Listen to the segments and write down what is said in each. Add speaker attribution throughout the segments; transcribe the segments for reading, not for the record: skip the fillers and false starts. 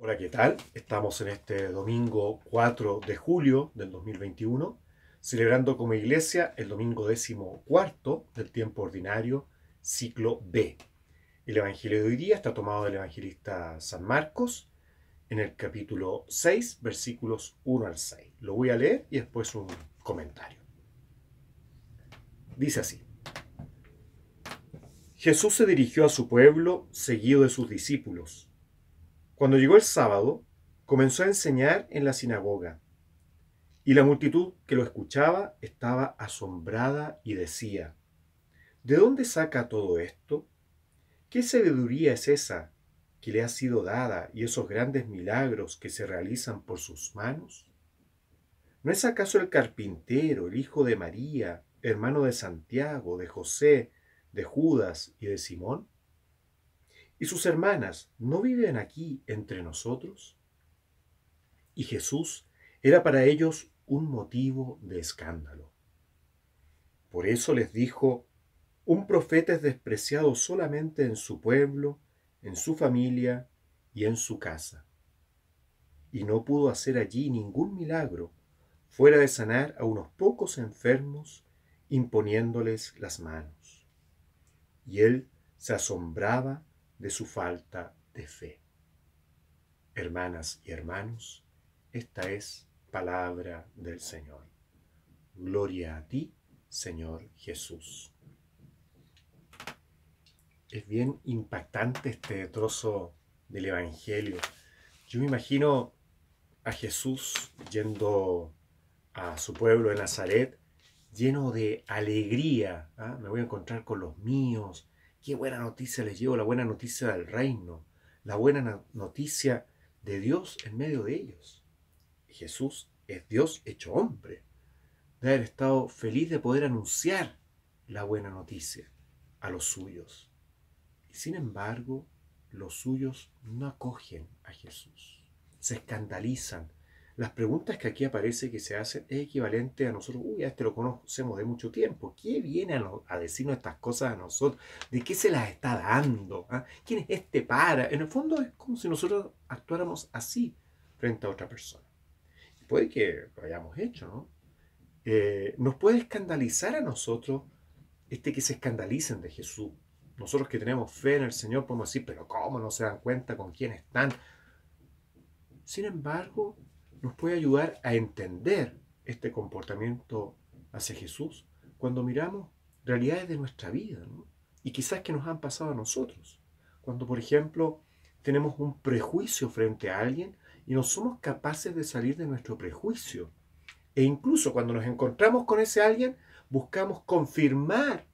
Speaker 1: Hola, ¿qué tal? Estamos en este domingo 4 de julio del 2021, celebrando como iglesia el domingo 14º del tiempo ordinario, ciclo B. El evangelio de hoy día está tomado del evangelista San Marcos, en el capítulo 6, versículos 1 al 6. Lo voy a leer y después un comentario. Dice así: Jesús se dirigió a su pueblo seguido de sus discípulos. Cuando llegó el sábado, comenzó a enseñar en la sinagoga. Y la multitud que lo escuchaba estaba asombrada y decía: ¿De dónde saca todo esto? ¿Qué sabiduría es esa que le ha sido dada y esos grandes milagros que se realizan por sus manos? ¿No es acaso el carpintero, el hijo de María, hermano de Santiago, de José, de Judas y de Simón? ¿Y sus hermanas no viven aquí entre nosotros? Y Jesús era para ellos un motivo de escándalo. Por eso les dijo: un profeta es despreciado solamente en su pueblo, en su familia y en su casa. Y no pudo hacer allí ningún milagro, fuera de sanar a unos pocos enfermos, imponiéndoles las manos. Y él se asombraba de su falta de fe. Hermanas y hermanos, esta es palabra del Señor. Gloria a ti, Señor Jesús. Es bien impactante este trozo del Evangelio. Yo me imagino a Jesús yendo a su pueblo de Nazaret, lleno de alegría. ¿Ah? Me voy a encontrar con los míos. Qué buena noticia les llevo, la buena noticia del reino, la buena noticia de Dios en medio de ellos. Jesús es Dios hecho hombre. De haber estado feliz de poder anunciar la buena noticia a los suyos. Y sin embargo, los suyos no acogen a Jesús. Se escandalizan. Las preguntas que aquí aparece que se hacen es equivalente a nosotros. Uy, a este lo conocemos de mucho tiempo. ¿Qué viene a decirnos estas cosas a nosotros? ¿De qué se las está dando? ¿Ah? ¿Quién es este para? En el fondo es como si nosotros actuáramos así frente a otra persona. Y puede que lo hayamos hecho, ¿no? Nos puede escandalizar a nosotros que se escandalicen de Jesús. Nosotros que tenemos fe en el Señor podemos decir: pero ¿cómo no se dan cuenta con quién están? Sin embargo, nos puede ayudar a entender este comportamiento hacia Jesús cuando miramos realidades de nuestra vida, ¿no? Y quizás que nos han pasado a nosotros. Cuando, por ejemplo, tenemos un prejuicio frente a alguien y no somos capaces de salir de nuestro prejuicio. E incluso cuando nos encontramos con ese alguien, buscamos confirmar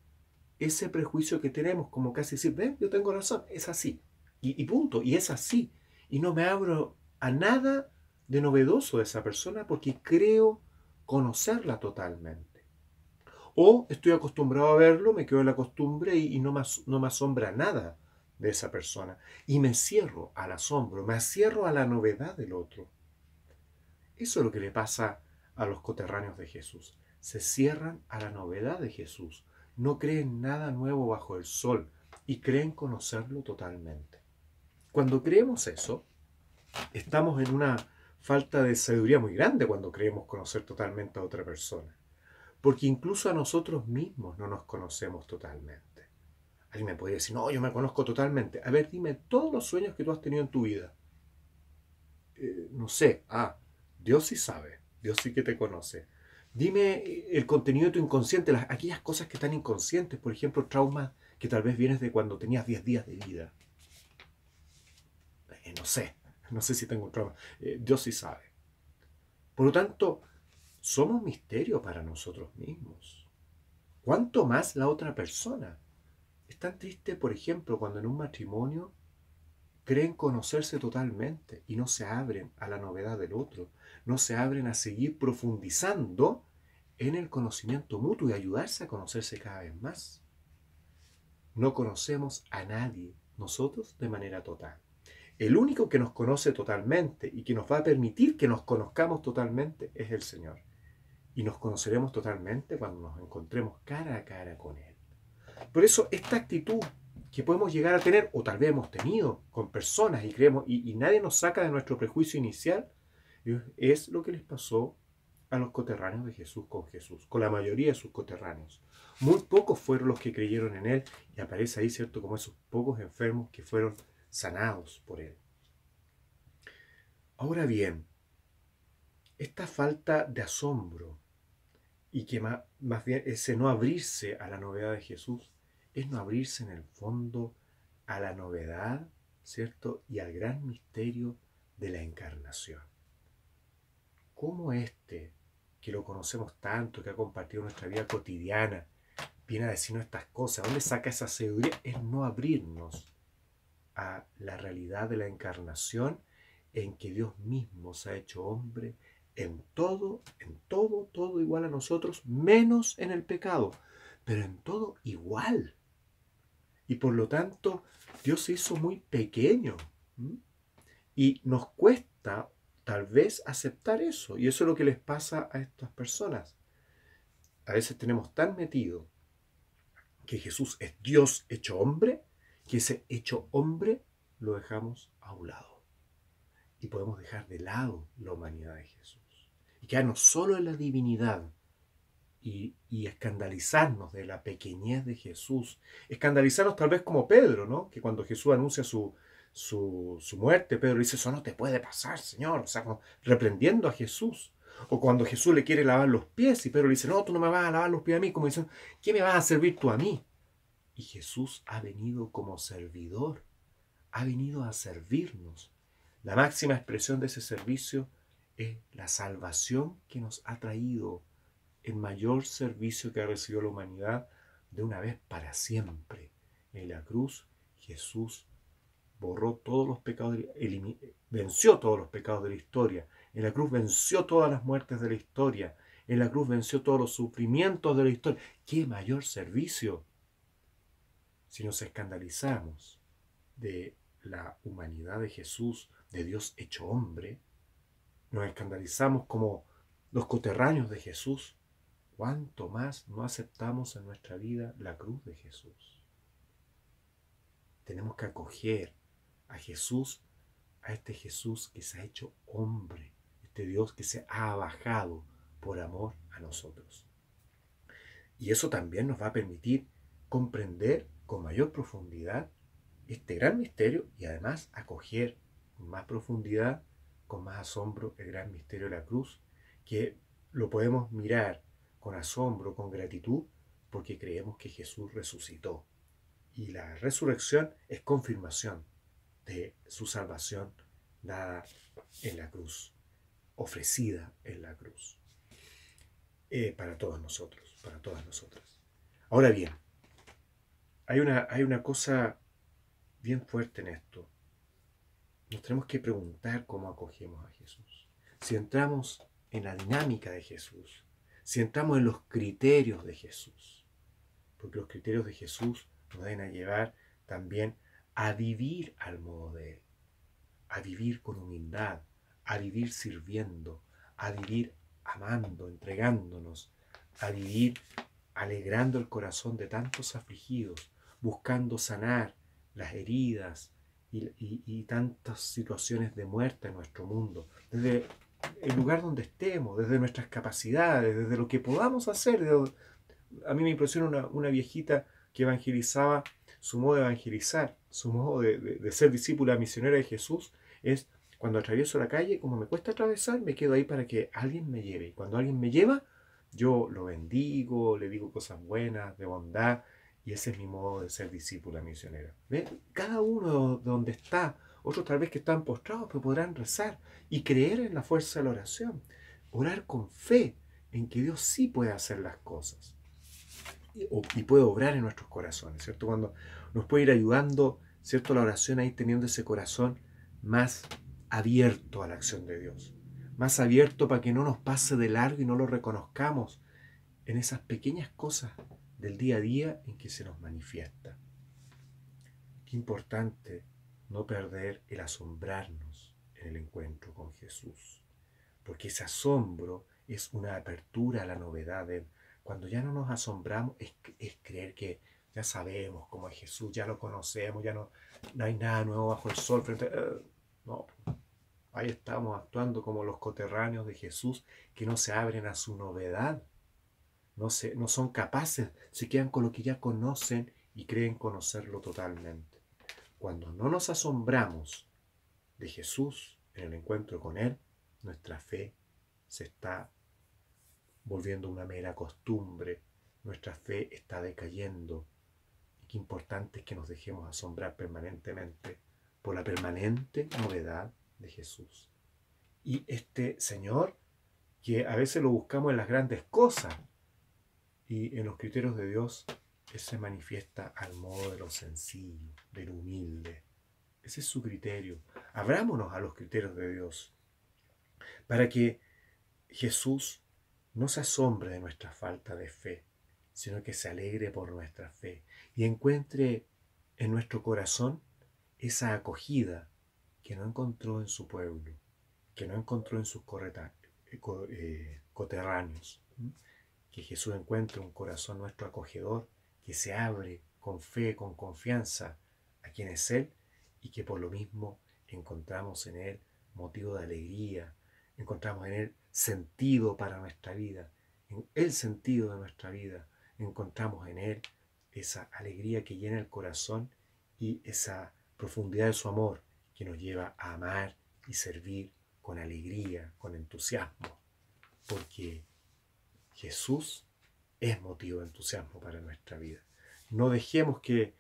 Speaker 1: ese prejuicio que tenemos, como casi decir: ven, yo tengo razón, es así. Y punto, y es así. Y no me abro a nada de novedoso de esa persona porque creo conocerla totalmente. O estoy acostumbrado a verlo, me quedo en la costumbre y no me asombra nada de esa persona. Y me cierro al asombro, me cierro a la novedad del otro. Eso es lo que le pasa a los coterráneos de Jesús. Se cierran a la novedad de Jesús. No creen nada nuevo bajo el sol y creen conocerlo totalmente. Cuando creemos eso, estamos en una falta de sabiduría muy grande cuando creemos conocer totalmente a otra persona. Porque incluso a nosotros mismos no nos conocemos totalmente. Alguien me podría decir: no, yo me conozco totalmente. A ver, dime todos los sueños que tú has tenido en tu vida. No sé, Dios sí sabe, Dios sí que te conoce. Dime el contenido de tu inconsciente, aquellas cosas que están inconscientes, por ejemplo, traumas que tal vez vienes de cuando tenías 10 días de vida. No sé si tengo un trauma. Dios sí sabe. Por lo tanto, somos misterio para nosotros mismos. ¿Cuánto más la otra persona? Es tan triste, por ejemplo, cuando en un matrimonio creen conocerse totalmente y no se abren a la novedad del otro, no se abren a seguir profundizando en el conocimiento mutuo y ayudarse a conocerse cada vez más. No conocemos a nadie, nosotros, de manera total. El único que nos conoce totalmente y que nos va a permitir que nos conozcamos totalmente es el Señor. Y nos conoceremos totalmente cuando nos encontremos cara a cara con Él. Por eso esta actitud que podemos llegar a tener, o tal vez hemos tenido con personas y creemos, y nadie nos saca de nuestro prejuicio inicial, es lo que les pasó a los coterráneos de Jesús, con la mayoría de sus coterráneos. Muy pocos fueron los que creyeron en él, y aparece ahí, ¿cierto?, como esos pocos enfermos que fueron sanados por él. Ahora bien, esta falta de asombro y que más bien ese no abrirse a la novedad de Jesús es no abrirse en el fondo a la novedad, ¿cierto?, y al gran misterio de la encarnación. ¿Cómo este, que lo conocemos tanto, que ha compartido nuestra vida cotidiana, viene a decirnos estas cosas? ¿Dónde saca esa sabiduría? Es no abrirnos a la realidad de la encarnación, en que Dios mismo se ha hecho hombre en todo, todo igual a nosotros, menos en el pecado, pero en todo igual. Y por lo tanto, Dios se hizo muy pequeño. Y nos cuesta tal vez aceptar eso. Y eso es lo que les pasa a estas personas. A veces tenemos tan metido que Jesús es Dios hecho hombre, que ese hecho hombre lo dejamos a un lado. Y podemos dejar de lado la humanidad de Jesús. Y quedarnos solo en la divinidad. Y escandalizarnos de la pequeñez de Jesús. Escandalizarnos tal vez como Pedro, ¿no? Que cuando Jesús anuncia su muerte, Pedro dice, eso no te puede pasar, Señor. O sea, como reprendiendo a Jesús. O cuando Jesús le quiere lavar los pies y Pedro le dice, no, tú no me vas a lavar los pies a mí. Como diciendo, ¿qué me vas a servir tú a mí? Y Jesús ha venido como servidor. Ha venido a servirnos. La máxima expresión de ese servicio es la salvación que nos ha traído, el mayor servicio que ha recibido la humanidad de una vez para siempre. En la cruz Jesús borró todos los pecados, venció todos los pecados de la historia. En la cruz venció todas las muertes de la historia. En la cruz venció todos los sufrimientos de la historia. ¡Qué mayor servicio! Si nos escandalizamos de la humanidad de Jesús, de Dios hecho hombre, nos escandalizamos como los coterráneos de Jesús, ¿cuánto más no aceptamos en nuestra vida la cruz de Jesús? Tenemos que acoger a Jesús, a este Jesús que se ha hecho hombre, este Dios que se ha bajado por amor a nosotros. Y eso también nos va a permitir comprender con mayor profundidad este gran misterio y además acoger con más profundidad, con más asombro, el gran misterio de la cruz, que lo podemos mirar con asombro, con gratitud, porque creemos que Jesús resucitó. Y la resurrección es confirmación de su salvación dada en la cruz, ofrecida en la cruz, para todos nosotros, para todas nosotras. Ahora bien, hay una cosa bien fuerte en esto. Nos tenemos que preguntar cómo acogemos a Jesús. Si entramos en la dinámica de Jesús, si entramos en los criterios de Jesús, porque los criterios de Jesús nos deben a llevar también a vivir al modo de Él, a vivir con humildad, a vivir sirviendo, a vivir amando, entregándonos, a vivir alegrando el corazón de tantos afligidos, buscando sanar las heridas y tantas situaciones de muerte en nuestro mundo, desde el lugar donde estemos, desde nuestras capacidades, desde lo que podamos hacer. A mí me impresiona una viejita que evangelizaba, su modo de evangelizar, su modo de ser discípula misionera de Jesús, es cuando atravieso la calle, como me cuesta atravesar, me quedo ahí para que alguien me lleve. Y cuando alguien me lleva, yo lo bendigo, le digo cosas buenas, de bondad, y ese es mi modo de ser discípula misionera. ¿Ve? Cada uno de donde está, otros tal vez que están postrados, pero podrán rezar y creer en la fuerza de la oración. Orar con fe en que Dios sí puede hacer las cosas y puede obrar en nuestros corazones, ¿cierto? Cuando nos puede ir ayudando, ¿cierto?, la oración, ahí teniendo ese corazón más abierto a la acción de Dios, más abierto para que no nos pase de largo y no lo reconozcamos en esas pequeñas cosas del día a día en que se nos manifiesta. Qué importante no perder el asombrarnos en el encuentro con Jesús, porque ese asombro es una apertura a la novedad de Él. Cuando ya no nos asombramos es creer que ya sabemos cómo es Jesús, ya lo conocemos, ya no hay nada nuevo bajo el sol. No, ahí estamos actuando como los coterráneos de Jesús que no se abren a su novedad, no son capaces, se quedan con lo que ya conocen y creen conocerlo totalmente. Cuando no nos asombramos de Jesús en el encuentro con Él, nuestra fe se está volviendo una mera costumbre, nuestra fe está decayendo. Y qué importante es que nos dejemos asombrar permanentemente por la permanente novedad de Jesús. Y este Señor, que a veces lo buscamos en las grandes cosas, y en los criterios de Dios, Él se manifiesta al modo de lo sencillo, de lo humilde. Ese es su criterio. Abrámonos a los criterios de Dios para que Jesús no se asombre de nuestra falta de fe, sino que se alegre por nuestra fe y encuentre en nuestro corazón esa acogida que no encontró en su pueblo, que no encontró en sus coterráneos. Que Jesús encuentre un corazón nuestro acogedor, que se abre con fe, con confianza a quien es Él, y que por lo mismo encontramos en Él motivo de alegría, encontramos en Él sentido para nuestra vida, en el sentido de nuestra vida, encontramos en Él esa alegría que llena el corazón y esa profundidad de su amor que nos lleva a amar y servir con alegría, con entusiasmo, porque Jesús es motivo de entusiasmo para nuestra vida. No dejemos que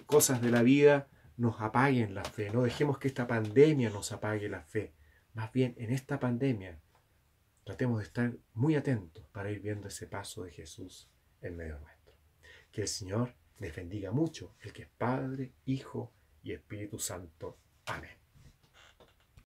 Speaker 1: cosas de la vida nos apaguen la fe, no dejemos que esta pandemia nos apague la fe. Más bien, en esta pandemia, tratemos de estar muy atentos para ir viendo ese paso de Jesús en medio nuestro. Que el Señor les bendiga mucho, el que es Padre, Hijo y Espíritu Santo. Amén.